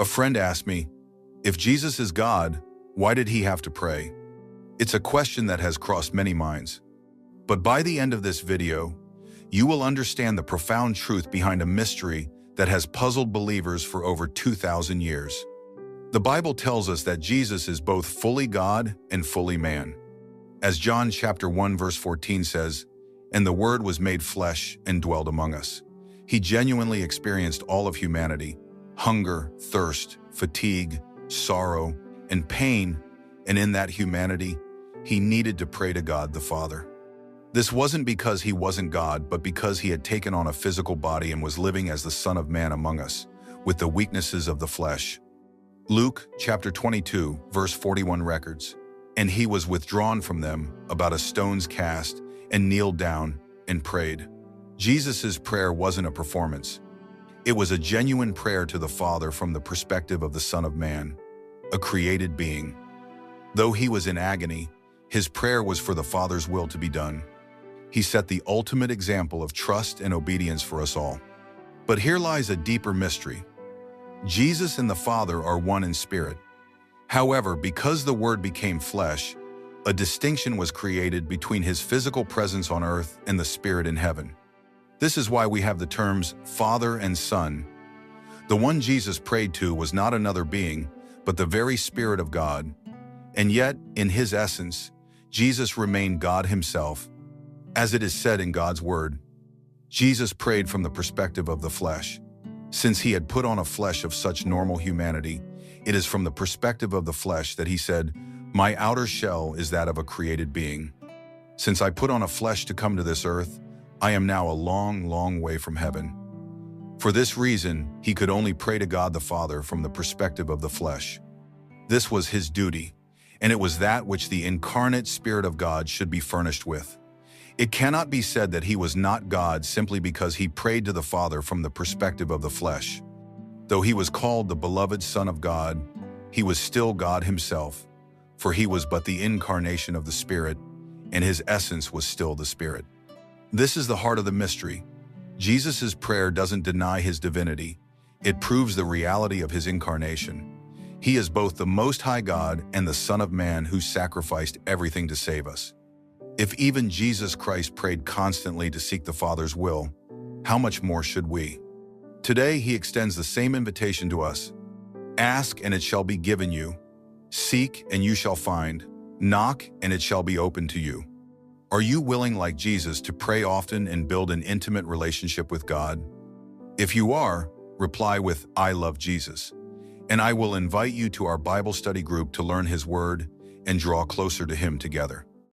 A friend asked me, if Jesus is God, why did he have to pray? It's a question that has crossed many minds. But by the end of this video, you will understand the profound truth behind a mystery that has puzzled believers for over 2,000 years. The Bible tells us that Jesus is both fully God and fully man. As John chapter 1 verse 14 says, "And the Word was made flesh and dwelled among us." He genuinely experienced all of humanity: hunger, thirst, fatigue, sorrow, and pain, and in that humanity, he needed to pray to God the Father. This wasn't because he wasn't God, but because he had taken on a physical body and was living as the Son of Man among us, with the weaknesses of the flesh. Luke chapter 22, verse 41 records, "And he was withdrawn from them about a stone's cast, and kneeled down and prayed." Jesus' prayer wasn't a performance. It was a genuine prayer to the Father from the perspective of the Son of Man, a created being. Though he was in agony, his prayer was for the Father's will to be done. He set the ultimate example of trust and obedience for us all. But here lies a deeper mystery. Jesus and the Father are one in spirit. However, because the Word became flesh, a distinction was created between his physical presence on earth and the Spirit in heaven. This is why we have the terms Father and Son. The one Jesus prayed to was not another being, but the very Spirit of God. And yet, in his essence, Jesus remained God himself. As it is said in God's Word, Jesus prayed from the perspective of the flesh. Since he had put on a flesh of such normal humanity, it is from the perspective of the flesh that he said, "My outer shell is that of a created being. Since I put on a flesh to come to this earth, I am now a long, long way from heaven." For this reason, he could only pray to God the Father from the perspective of the flesh. This was his duty, and it was that which the incarnate Spirit of God should be furnished with. It cannot be said that he was not God simply because he prayed to the Father from the perspective of the flesh. Though he was called the beloved Son of God, he was still God himself, for he was but the incarnation of the Spirit, and his essence was still the Spirit. This is the heart of the mystery. Jesus' prayer doesn't deny his divinity. It proves the reality of his incarnation. He is both the Most High God and the Son of Man who sacrificed everything to save us. If even Jesus Christ prayed constantly to seek the Father's will, how much more should we? Today, he extends the same invitation to us. Ask, and it shall be given you. Seek, and you shall find. Knock, and it shall be opened to you. Are you willing, like Jesus, to pray often and build an intimate relationship with God? If you are, reply with, "I love Jesus." And I will invite you to our Bible study group to learn his word and draw closer to him together.